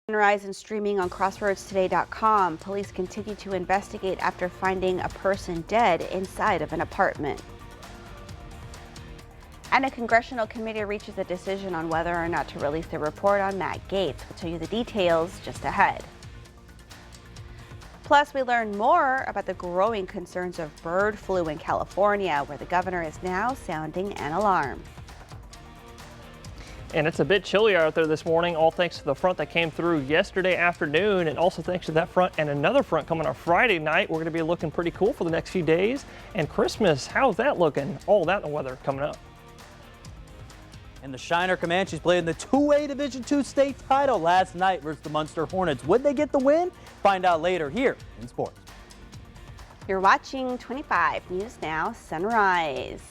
Sunrise and streaming on crossroadstoday.com. Police continue to investigate after finding a person dead inside of an apartment. And a congressional committee reaches a decision on whether or not to release the report on Matt Gaetz. We'll tell you the details just ahead. Plus, we learn more about the growing concerns of bird flu in California, where the governor is now sounding an alarm. And it's a bit chillier out there this morning, all thanks to the front that came through yesterday afternoon, and also thanks to that front and another front coming on Friday night. We're going to be looking pretty cool for the next few days. And Christmas, how's that looking? All that in the weather coming up. And the Shiner Comanches played in the 2A Division II state title last night versus the Munster Hornets. Would they get the win? Find out later here in sports. You're watching 25 News Now Sunrise.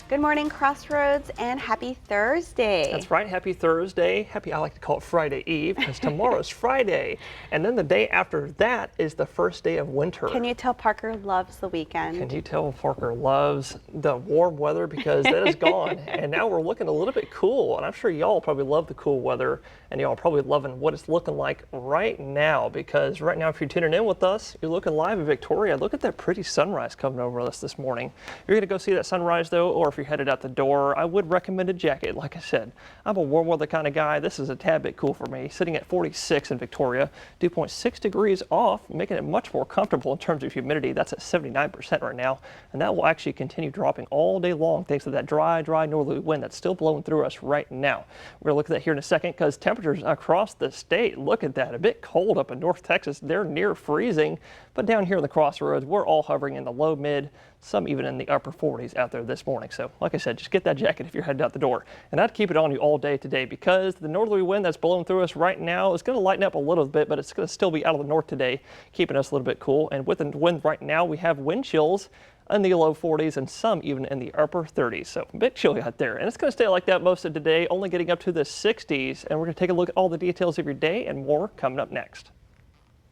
Good morning, Crossroads, and happy Thursday. That's right, happy Thursday. I like to call it Friday Eve because tomorrow's Friday. And then the day after that is the first day of winter. Can you tell Parker loves the weekend? Can you tell Parker loves the warm weather because that is gone. And now we're looking a little bit cool. And I'm sure y'all probably love the cool weather. And y'all probably loving what it's looking like right now, because right now if you're tuning in with us, you're looking live in Victoria. Look at that pretty sunrise coming over us this morning. You're going to go see that sunrise though, or if you're headed out the door, I would recommend a jacket. Like I said, I'm a warm weather kind of guy. This is a tad bit cool for me. Sitting at 46 in Victoria, dew point 6 degrees off, making it much more comfortable in terms of humidity. That's at 79% right now, and that will actually continue dropping all day long thanks to that dry northerly wind that's still blowing through us right now. We're going to look at that here in a second because temperatures across the state, look at that, a bit cold up in North Texas. They're near freezing, but down here in the Crossroads, we're all hovering in the low mid, some even in the upper 40s out there this morning. So like I said, just get that jacket if you're headed out the door. And I'd keep it on you all day today because the northerly wind that's blowing through us right now is going to lighten up a little bit, but it's going to still be out of the north today, keeping us a little bit cool. And with the wind right now, we have wind chills in the low 40s and some even in the upper 30s. So a bit chilly out there. And it's going to stay like that most of today, only getting up to the 60s. And we're going to take a look at all the details of your day and more coming up next.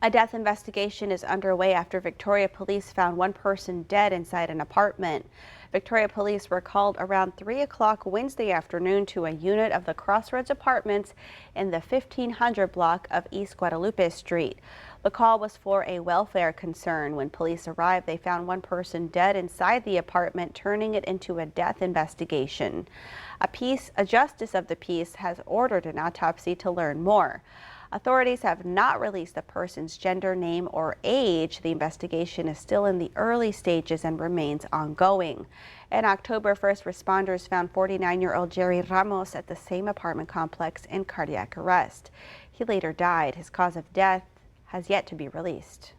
A death investigation is underway after Victoria police found one person dead inside an apartment. Victoria police were called around 3 o'clock Wednesday afternoon to a unit of the Crossroads Apartments in the 1500 block of East Guadalupe Street. The call was for a welfare concern. When police arrived, they found one person dead inside the apartment, turning it into a death investigation. A justice of the peace has ordered an autopsy to learn more. Authorities have not released the person's gender, name, or age. The investigation is still in the early stages and remains ongoing. On October 1st, responders found 49-year-old Jerry Ramos at the same apartment complex in cardiac arrest. He later died. His cause of death has yet to be released.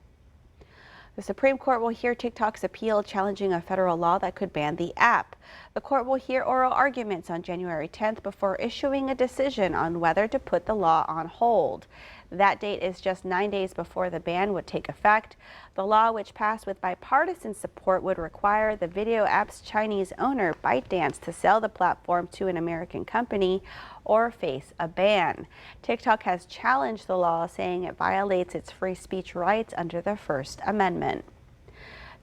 The Supreme Court will hear TikTok's appeal challenging a federal law that could ban the app. The court will hear oral arguments on January 10th before issuing a decision on whether to put the law on hold. That date is just 9 days before the ban would take effect. The law, which passed with bipartisan support, would require the video app's Chinese owner, ByteDance, to sell the platform to an American company or face a ban. TikTok has challenged the law, saying it violates its free speech rights under the First Amendment.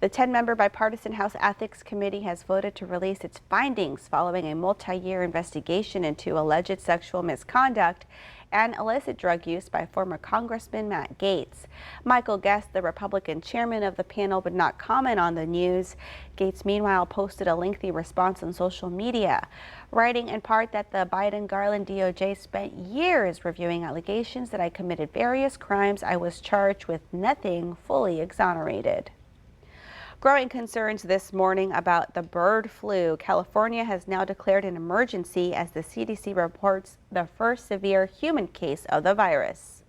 The 10-member bipartisan House Ethics Committee has voted to release its findings following a multi-year investigation into alleged sexual misconduct and illicit drug use by former Congressman Matt Gaetz. Michael Guest, the Republican chairman of the panel, would not comment on the news. Gaetz, meanwhile, posted a lengthy response on social media, writing in part that the Biden-Garland DOJ spent years reviewing allegations that I committed various crimes I was charged with, nothing fully exonerated. Growing concerns this morning about the bird flu. California has now declared an emergency as the CDC reports the first severe human case of the virus.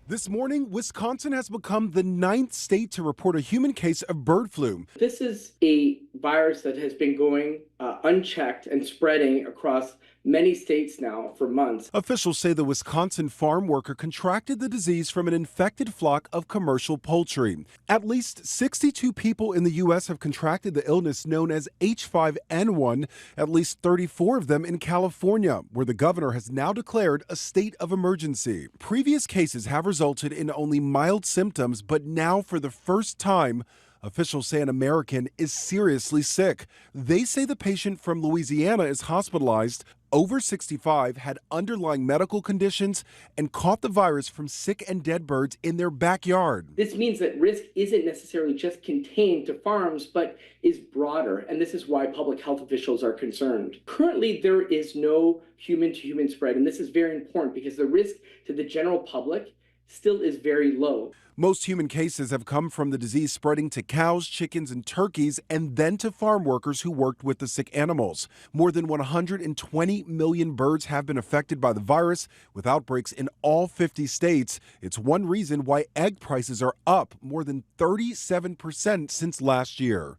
This morning, Wisconsin has become the 9th state to report a human case of bird flu. This is a virus that has been going unchecked and spreading across many states now for months. Officials say the Wisconsin farm worker contracted the disease from an infected flock of commercial poultry. At least 62 people in the U.S. have contracted the illness known as H5N1, at least 34 of them in California, where the governor has now declared a state of emergency. Previous cases have resulted in only mild symptoms, but now for the first time, Officials say an American is seriously sick. They say the patient from Louisiana is hospitalized, over 65, had underlying medical conditions, and caught the virus from sick and dead birds in their backyard. This means that risk isn't necessarily just contained to farms, but is broader, and this is why public health officials are concerned. Currently, there is no human-to-human spread, and this is very important because the risk to the general public still is very low. Most human cases have come from the disease spreading to cows, chickens, and turkeys, and then to farm workers who worked with the sick animals. More than 120 million birds have been affected by the virus, with outbreaks in all 50 states. It's one reason why egg prices are up more than 37% since last year.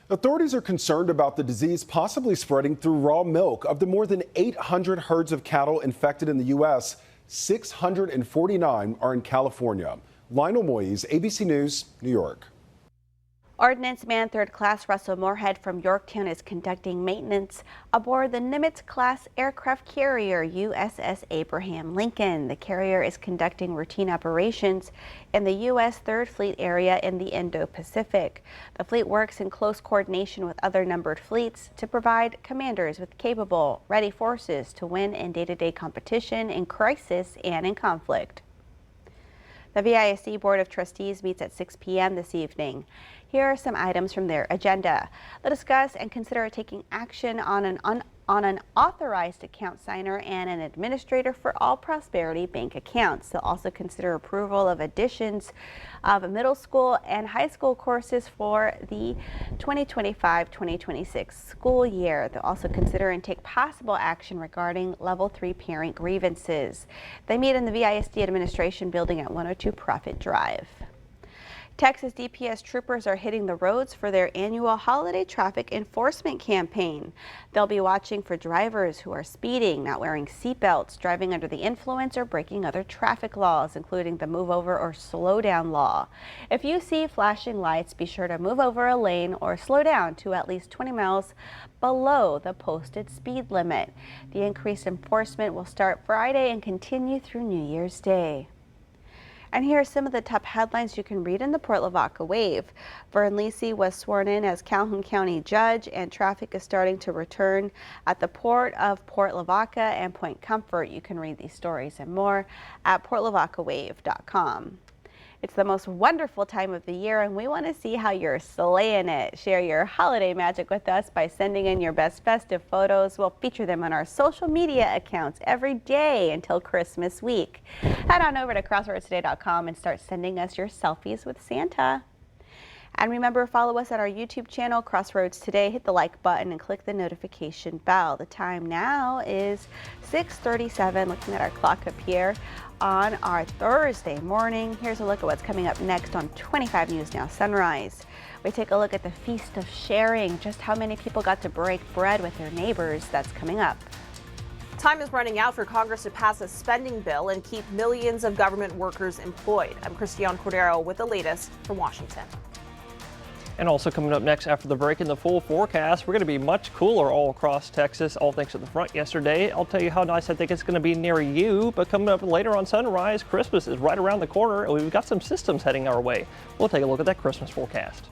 Authorities are concerned about the disease possibly spreading through raw milk. Of the more than 800 herds of cattle infected in the U.S., 649 are in California. Lionel Moyes, ABC News, New York. Ordnance Man 3rd Class Russell Moorhead from Yorktown is conducting maintenance aboard the Nimitz-class aircraft carrier USS Abraham Lincoln. The carrier is conducting routine operations in the U.S. 3rd Fleet area in the Indo-Pacific. The fleet works in close coordination with other numbered fleets to provide commanders with capable, ready forces to win in day-to-day competition, in crisis, and in conflict. The VISD Board of Trustees meets at 6 p.m. this evening. Here are some items from their agenda. They'll discuss and consider taking action on an authorized account signer and an administrator for all Prosperity Bank accounts. They'll also consider approval of additions of middle school and high school courses for the 2025-2026 school year. They'll also consider and take possible action regarding Level 3 parent grievances. They meet in the VISD Administration Building at 102 Prophet Drive. Texas DPS troopers are hitting the roads for their annual holiday traffic enforcement campaign. They'll be watching for drivers who are speeding, not wearing seatbelts, driving under the influence, or breaking other traffic laws, including the move over or slow down law. If you see flashing lights, be sure to move over a lane or slow down to at least 20 miles below the posted speed limit. The increased enforcement will start Friday and continue through New Year's Day. And here are some of the top headlines you can read in the Port Lavaca Wave. Vern Lisi was sworn in as Calhoun County Judge, and traffic is starting to return at the port of Port Lavaca and Point Comfort. You can read these stories and more at portlavacawave.com. It's the most wonderful time of the year, and we want to see how you're slaying it. Share your holiday magic with us by sending in your best festive photos. We'll feature them on our social media accounts every day until Christmas week. Head on over to crossroadstoday.com and start sending us your selfies with Santa. And remember, follow us on our YouTube channel, Crossroads Today. Hit the like button and click the notification bell. The time now is 6:37. Looking at our clock up here on our Thursday morning. Here's a look at what's coming up next on 25 News Now Sunrise. We take a look at the Feast of Sharing, just how many people got to break bread with their neighbors. That's coming up. Time is running out for Congress to pass a spending bill and keep millions of government workers employed. I'm Christiane Cordero with the latest from Washington. And also coming up next after the break in the full forecast, we're going to be much cooler all across Texas, all thanks to the front yesterday. I'll tell you how nice I think it's going to be near you, but coming up later on Sunrise, Christmas is right around the corner and we've got some systems heading our way. We'll take a look at that Christmas forecast.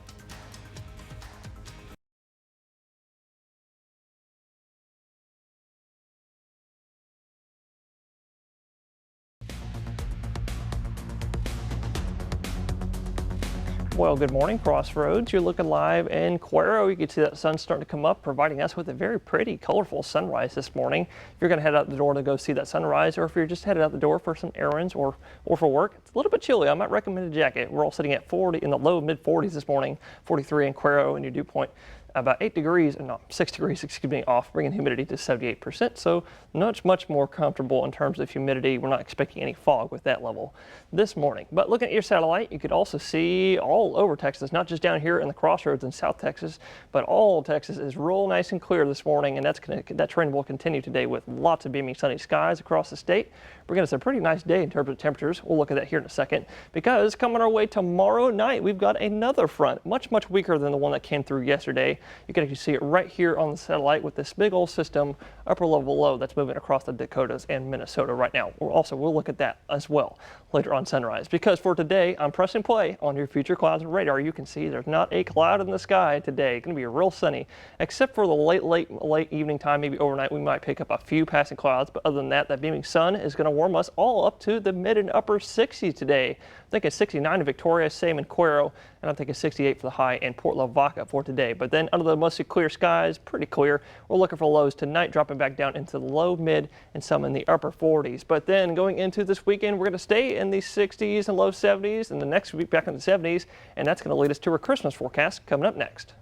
Well, good morning, Crossroads. You're looking live in Cuero. You can see that sun starting to come up, providing us with a very pretty, colorful sunrise this morning. If you're going to head out the door to go see that sunrise, or if you're just headed out the door for some errands or for work, it's a little bit chilly. I might recommend a jacket. We're all sitting at 40 in the low mid 40s this morning, 43 in Cuero and your dew point. About 8 degrees, no, 6 degrees, excuse me, off, bringing humidity to 78%. So much more comfortable in terms of humidity. We're not expecting any fog with that level this morning. But looking at your satellite, you could also see all over Texas, not just down here in the Crossroads in South Texas, but all Texas is real nice and clear this morning. And that trend will continue today with lots of beaming sunny skies across the state. We're going to have a pretty nice day in terms of temperatures. We'll look at that here in a second, because coming our way tomorrow night, we've got another front, much weaker than the one that came through yesterday. You can actually see it right here on the satellite with this big old system, upper level low, that's moving across the Dakotas and Minnesota right now. We'll look at that as well later on sunrise, because for today, I'm pressing play on your future clouds and radar. You can see there's not a cloud in the sky today. It's going to be real sunny, except for the late evening time, maybe overnight, we might pick up a few passing clouds. But other than that, that beaming sun is going to warm us all up to the mid and upper 60s today. I think it's 69 in Victoria, same in Cuero, and I think it's 68 for the high in Port Lavaca for today. But then under the mostly clear skies, pretty clear, we're looking for lows tonight, dropping back down into the low, mid, and some in the upper 40s. But then going into this weekend, we're going to stay in the 60s and low 70s, and the next week back in the 70s, and that's going to lead us to our Christmas forecast coming up next.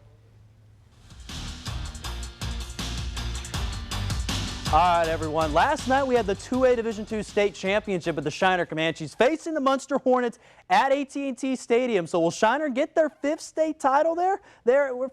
All right, everyone. Last night we had the 2A Division II state championship with the Shiner Comanches facing the Munster Hornets at AT&T Stadium. So will Shiner get their 5th state title there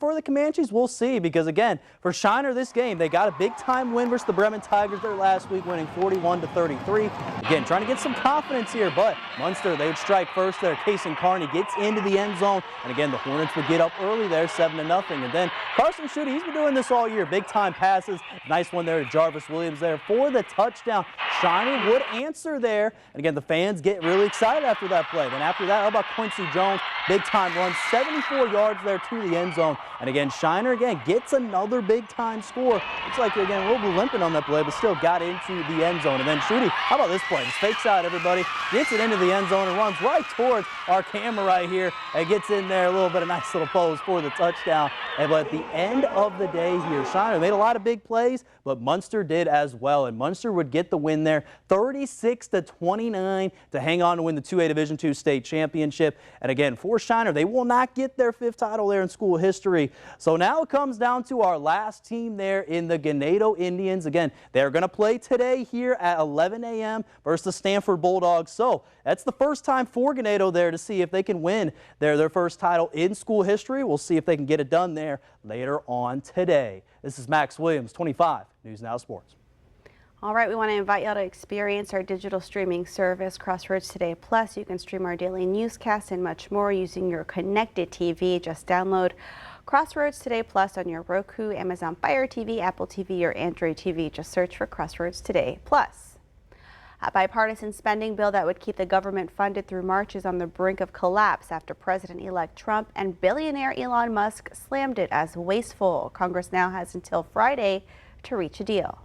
for the Comanches? We'll see, because again, for Shiner this game, they got a big-time win versus the Bremen Tigers there last week, winning 41-33. Again, trying to get some confidence here, but Munster, they would strike first there. Kason Carney gets into the end zone, and again, the Hornets would get up early there, 7-0. And then Carson Schutte, he's been doing this all year. Big-time passes. Nice one there to Jarvis Williams there for the touchdown. Shiner would answer there. And again, the fans get really excited after that play. Then after that, how about Quincy Jones? Big time run, 74 yards there to the end zone. And again, Shiner again gets another big time score. Looks like again a little bit limping on that play, but still got into the end zone. And then Schutte, how about this play? Just fakes out everybody, gets it into the end zone and runs right towards our camera right here and gets in there, a little bit of nice little pose for the touchdown. And but at the end of the day here, Shiner made a lot of big plays, but Munster did as well. And Munster would get the win there, 36-29 to hang on to win the 2A Division II state championship. And again, for Shiner, they will not get their 5th title there in school history. So now it comes down to our last team there in the Ganado Indians. Again, they're going to play today here at 11 a.m. versus the Stanford Bulldogs. So that's the first time for Ganado there to see if they can win their first title in school history. We'll see if they can get it done there later on today. This is Max Williams, 25 News Now Sports. All right, we want to invite y'all to experience our digital streaming service, Crossroads Today Plus. You can stream our daily newscasts and much more using your connected TV. Just download Crossroads Today Plus on your Roku, Amazon Fire TV, Apple TV, or Android TV. Just search for Crossroads Today Plus. A bipartisan spending bill that would keep the government funded through March is on the brink of collapse after President-elect Trump and billionaire Elon Musk slammed it as wasteful. Congress now has until Friday to reach a deal.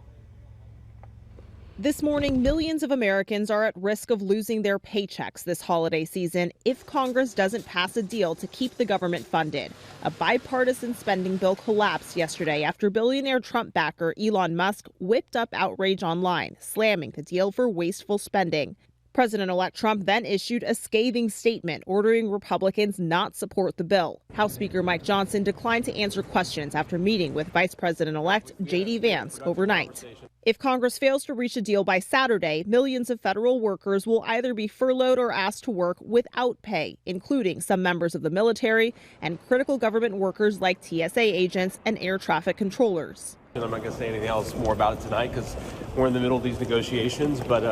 This morning, millions of Americans are at risk of losing their paychecks this holiday season if Congress doesn't pass a deal to keep the government funded. A bipartisan spending bill collapsed yesterday after billionaire Trump backer Elon Musk whipped up outrage online, slamming the deal for wasteful spending. President-elect Trump then issued a scathing statement ordering Republicans not support the bill. House Speaker Mike Johnson declined to answer questions after meeting with Vice President-elect J.D. Vance overnight. If Congress fails to reach a deal by Saturday, millions of federal workers will either be furloughed or asked to work without pay, including some members of the military and critical government workers like TSA agents and air traffic controllers. I'm not going to say anything else more about it tonight because we're in the middle of these negotiations, but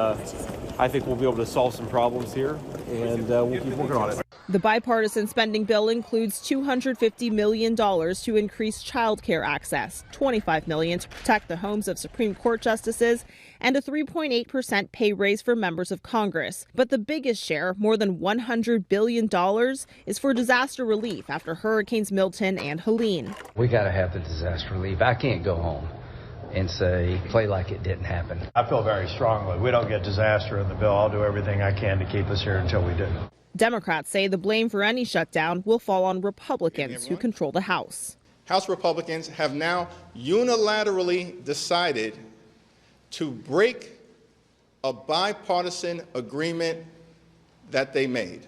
I think we'll be able to solve some problems here, and we'll keep working on it. The bipartisan spending bill includes $250 million to increase child care access, $25 million to protect the homes of Supreme Court justices, and a 3.8% pay raise for members of Congress. But the biggest share, more than $100 billion, is for disaster relief after Hurricanes Milton and Helene. We got to have the disaster relief. I can't go home and say, play like it didn't happen. I feel very strongly. We don't get disaster in the bill. I'll do everything I can to keep us here until we do. Democrats say the blame for any shutdown will fall on Republicans who control the House. House Republicans have now unilaterally decided to break a bipartisan agreement that they made.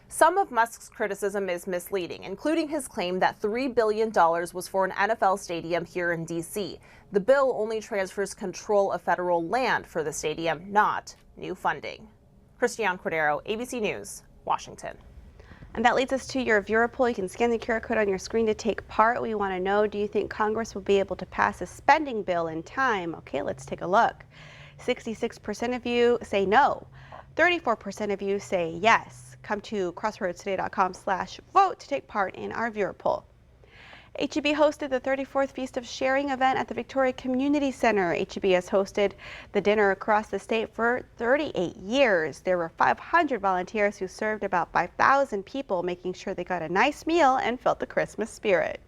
Some of Musk's criticism is misleading, including his claim that $3 billion was for an NFL stadium here in D.C. The bill only transfers control of federal land for the stadium, not new funding. Christiane Cordero, ABC News, Washington. And that leads us to your viewer poll. You can scan the QR code on your screen to take part. We want to know, do you think Congress will be able to pass a spending bill in time? Okay, let's take a look. 66% of you say no. 34% of you say yes. Come to crossroadstoday.com/vote to take part in our viewer poll. HEB hosted the 34th Feast of Sharing event at the Victoria Community Center. HEB has hosted the dinner across the state for 38 years. There were 500 volunteers who served about 5,000 people, making sure they got a nice meal and felt the Christmas spirit.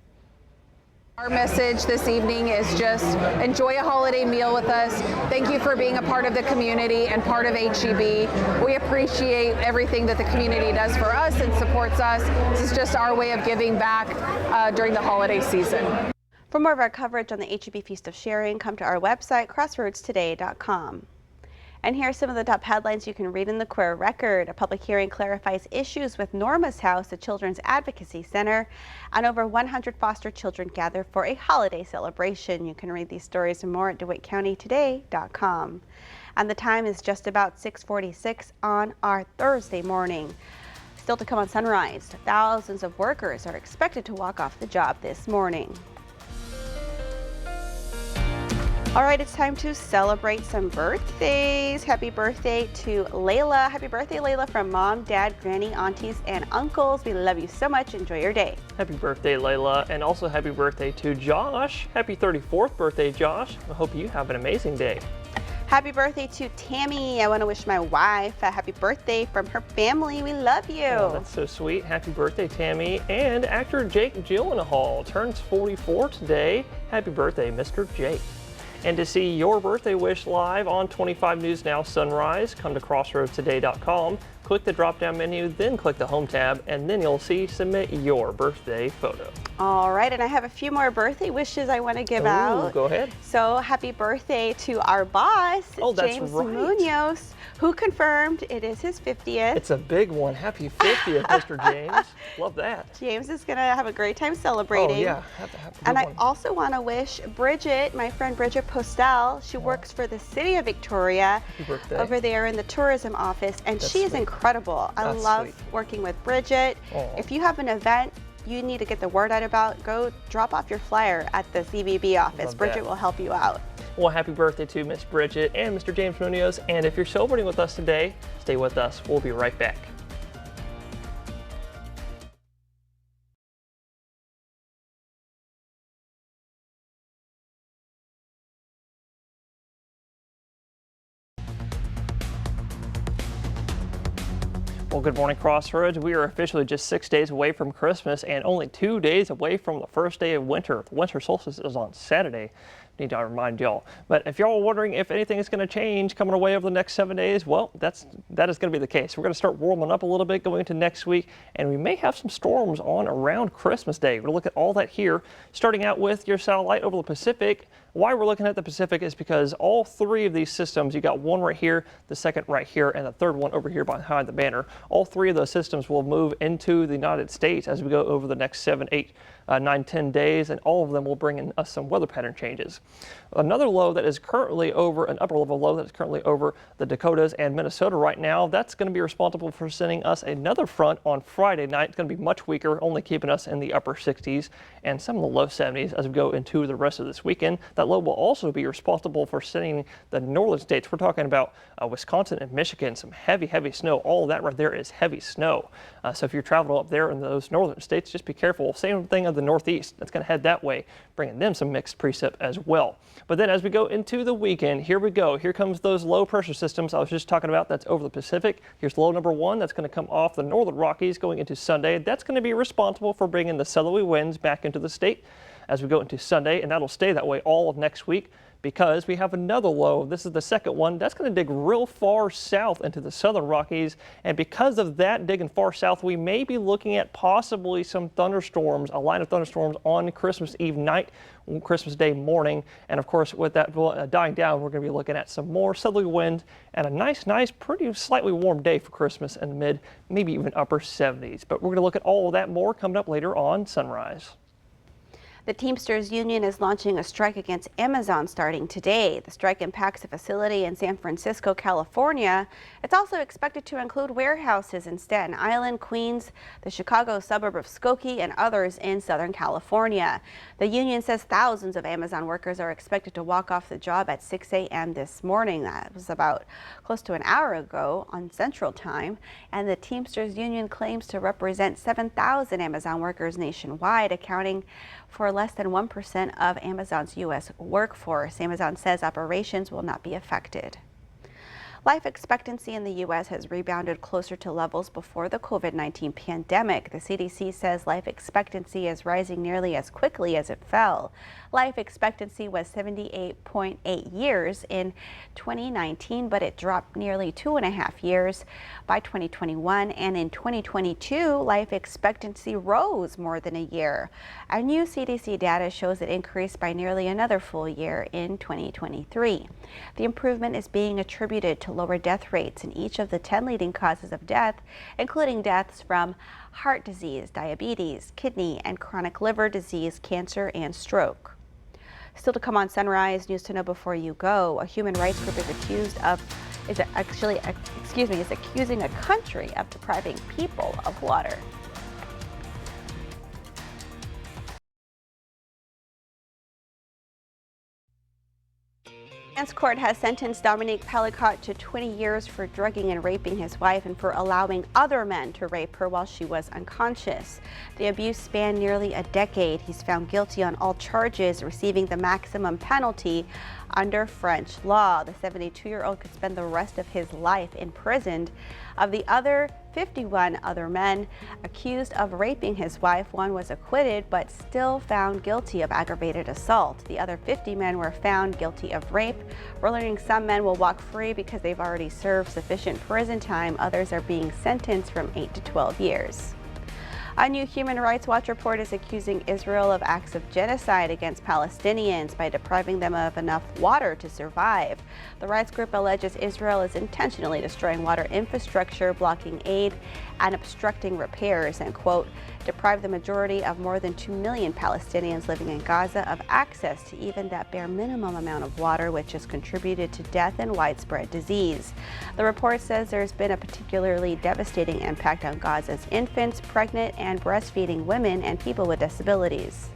Our message this evening is just enjoy a holiday meal with us. Thank you for being a part of the community and part of HEB. We appreciate everything that the community does for us and supports us. This is just our way of giving back during the holiday season. For more of our coverage on the HEB Feast of Sharing, come to our website, crossroadstoday.com. And here are some of the top headlines you can read in the Queer Record. A public hearing clarifies issues with Norma's House, a children's advocacy center, and over 100 foster children gather for a holiday celebration. You can read these stories and more at DeWittCountyToday.com. And the time is just about 6:46 on our Thursday morning. Still to come on Sunrise, thousands of workers are expected to walk off the job this morning. All right, it's time to celebrate some birthdays. Happy birthday to Layla. Happy birthday, Layla, from Mom, Dad, Granny, Aunties, and Uncles. We love you so much. Enjoy your day. Happy birthday, Layla, and also happy birthday to Josh. Happy 34th birthday, Josh. I hope you have an amazing day. Happy birthday to Tammy. I want to wish my wife a happy birthday from her family. We love you. Oh, that's so sweet. Happy birthday, Tammy. And actor Jake Gyllenhaal turns 44 today. Happy birthday, Mr. Jake. And to see your birthday wish live on 25 News Now Sunrise, come to crossroadstoday.com, click the drop-down menu, then click the Home tab, and then you'll see Submit Your Birthday Photo. All right, and I have a few more birthday wishes I want to give out. Go ahead. So happy birthday to our boss, James Munoz, who confirmed it is his 50th. It's a big one. Happy 50th, Mr. James. Love that. James is going to have a great time celebrating. Oh, yeah. And I also want to wish Bridget, my friend Bridget Postel, she works for the City of Victoria over there in the tourism office, and she is incredible. I love working with Bridget. If you have an event you need to get the word out about, go drop off your flyer at the CVB office. Bridget will help you out. Well, happy birthday to Miss Bridget and Mr. James Munoz. And if you're celebrating with us today, stay with us. We'll be right back. Well, good morning, Crossroads. We are officially just 6 days away from Christmas and only 2 days away from the first day of winter. The winter solstice is on Saturday. Need to remind y'all. But if y'all are wondering if anything is going to change coming away over the next 7 days, well, that is going to be the case. We're going to start warming up a little bit going into next week, and we may have some storms on around Christmas Day. We're going to look at all that here, starting out with your satellite over the Pacific. Why we're looking at the Pacific is because all three of these systems, you got one right here, the second right here, and the third one over here behind the banner. All three of those systems will move into the United States as we go over the next 7, 8, 9, 10 days, and all of them will bring in us some weather pattern changes. Another low that is currently over, an upper level low that is currently over the Dakotas and Minnesota right now, that's going to be responsible for sending us another front on Friday night. It's going to be much weaker, only keeping us in the upper 60s and some of the low 70s as we go into the rest of this weekend. That low will also be responsible for sending the northern states. We're talking about Wisconsin and Michigan, some heavy, heavy snow. All of that right there is heavy snow. So if you're traveling up there in those northern states, just be careful. Same thing of the northeast. That's going to head that way, bringing them some mixed precip as well. But then as we go into the weekend, here we go. Here comes those low pressure systems I was just talking about. That's over the Pacific. Here's low number 1. That's going to come off the northern Rockies going into Sunday. That's going to be responsible for bringing the southerly winds back into the state as we go into Sunday, and that'll stay that way all of next week, because we have another low. This is the second one. That's going to dig real far south into the southern Rockies. And because of that digging far south, we may be looking at possibly some thunderstorms, a line of thunderstorms on Christmas Eve night, Christmas Day morning. And of course, with that dying down, we're going to be looking at some more southerly wind and a nice, pretty slightly warm day for Christmas in the mid, maybe even upper 70s. But we're going to look at all of that more coming up later on Sunrise. The Teamsters Union is launching a strike against Amazon starting today. The strike impacts a facility in San Francisco, California. It's also expected to include warehouses in Staten Island, Queens, the Chicago suburb of Skokie, and others in Southern California. The union says thousands of Amazon workers are expected to walk off the job at 6 a.m. this morning. That was about close to an hour ago on Central Time. And the Teamsters Union claims to represent 7,000 Amazon workers nationwide, accounting for less than 1% of Amazon's U.S. workforce. Amazon says operations will not be affected. Life expectancy in the U.S. has rebounded closer to levels before the COVID-19 pandemic. The CDC says life expectancy is rising nearly as quickly as it fell. Life expectancy was 78.8 years in 2019, but it dropped nearly 2.5 years by 2021. And in 2022, life expectancy rose more than a year. Our new CDC data shows it increased by nearly another full year in 2023. The improvement is being attributed to lower death rates in each of the 10 leading causes of death, including deaths from heart disease, diabetes, kidney and chronic liver disease, cancer, and stroke. Still to come on Sunrise, news to know before you go. A human rights group is accusing a country of depriving people of water. France court has sentenced Dominique Pellicot to 20 years for drugging and raping his wife and for allowing other men to rape her while she was unconscious. The abuse spanned nearly a decade. He's found guilty on all charges, receiving the maximum penalty under French law. The 72-year-old could spend the rest of his life imprisoned. Of the other 51 other men accused of raping his wife, one was acquitted but still found guilty of aggravated assault. The other 50 men were found guilty of rape. We're learning some men will walk free because they've already served sufficient prison time. Others are being sentenced from 8 to 12 years. A new Human Rights Watch report is accusing Israel of acts of genocide against Palestinians by depriving them of enough water to survive. The rights group alleges Israel is intentionally destroying water infrastructure, blocking aid, and obstructing repairs, and, quote, deprive the majority of more than 2 million Palestinians living in Gaza of access to even that bare minimum amount of water, which has contributed to death and widespread disease. The report says there's been a particularly devastating impact on Gaza's infants, pregnant and breastfeeding women, and people with disabilities.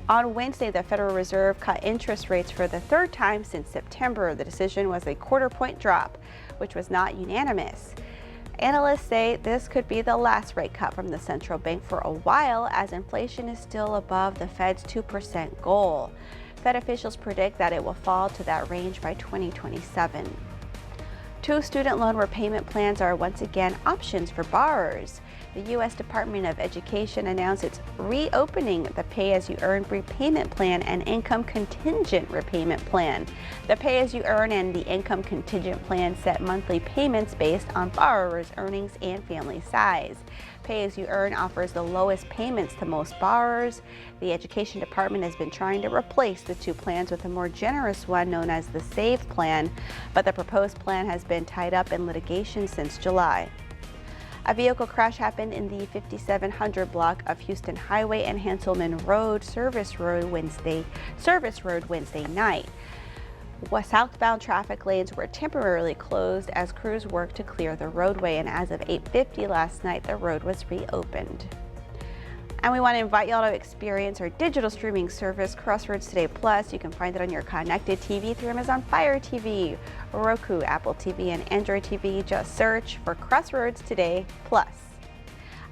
On Wednesday, the Federal Reserve cut interest rates for the third time since September. The decision was a quarter-point drop, which was not unanimous. Analysts say this could be the last rate cut from the central bank for a while, as inflation is still above the Fed's 2% goal. Fed officials predict that it will fall to that range by 2027. 2 student loan repayment plans are once again options for borrowers. The U.S. Department of Education announced it's reopening the pay-as-you-earn repayment plan and income contingent repayment plan. The pay-as-you-earn and the income contingent plan set monthly payments based on borrowers' earnings and family size. Pay-as-you-earn offers the lowest payments to most borrowers. The Education Department has been trying to replace the 2 plans with a more generous one known as the SAVE plan, but the proposed plan has been tied up in litigation since July. A vehicle crash happened in the 5700 block of Houston Highway and Hanselman Road Service Road Wednesday night. Southbound traffic lanes were temporarily closed as crews worked to clear the roadway, and as of 8:50 last night, the road was reopened. And we want to invite y'all to experience our digital streaming service, Crossroads Today Plus. You can find it on your connected TV through Amazon Fire TV, Roku, Apple TV, and Android TV. Just search for Crossroads Today Plus.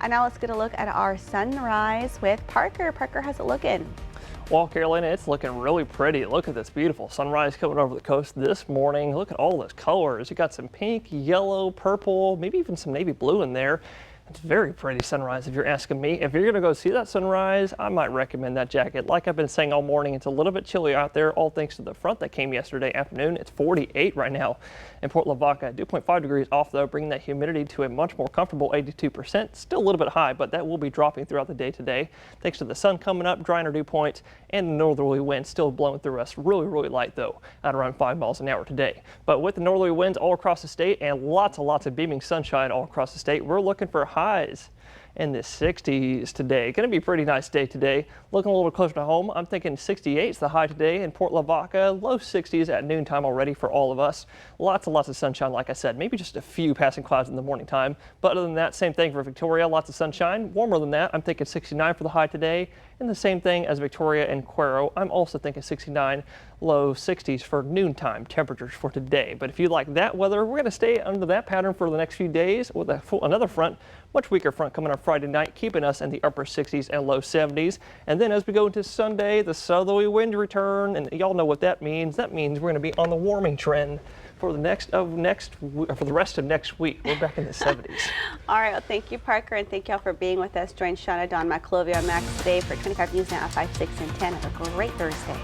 And now let's get a look at our sunrise with Parker. Parker, how's it looking? Well, Carolina, it's looking really pretty. Look at this beautiful sunrise coming over the coast this morning. Look at all those colors. You got some pink, yellow, purple, maybe even some navy blue in there. It's a very pretty sunrise if you're asking me. If you're going to go see that sunrise, I might recommend that jacket. Like I've been saying all morning, it's a little bit chilly out there, all thanks to the front that came yesterday afternoon. It's 48 right now in Port Lavaca. 2.5 degrees off, though, bringing that humidity to a much more comfortable 82%. Still a little bit high, but that will be dropping throughout the day today. Thanks to the sun coming up, drying our dew points, and the northerly wind still blowing through us. Really, really light, though, at around 5 miles an hour today. But with the northerly winds all across the state and lots of beaming sunshine all across the state, we're looking for highs in the 60s today. Going to be a pretty nice day today. Looking a little bit closer to home, I'm thinking 68 is the high today in Port Lavaca. Low 60s at noontime already for all of us. Lots and lots of sunshine, like I said. Maybe just a few passing clouds in the morning time. But other than that, same thing for Victoria. Lots of sunshine. Warmer than that, I'm thinking 69 for the high today. And the same thing as Victoria and Cuero. I'm also thinking 69, low 60s for noontime temperatures for today. But if you like that weather, we're going to stay under that pattern for the next few days with another front, much weaker front coming up Friday night, keeping us in the upper 60s and low 70s. And then as we go into Sunday, the southerly wind return, and y'all know what that means. That means we're going to be on the warming trend for the rest of next week. We're back in the 70s. All right, well, thank you, Parker, and thank y'all for being with us. Join Shauna, Don, Matt, Clovia, Max today for 25 News Now at 5, 6, and 10. Have a great Thursday.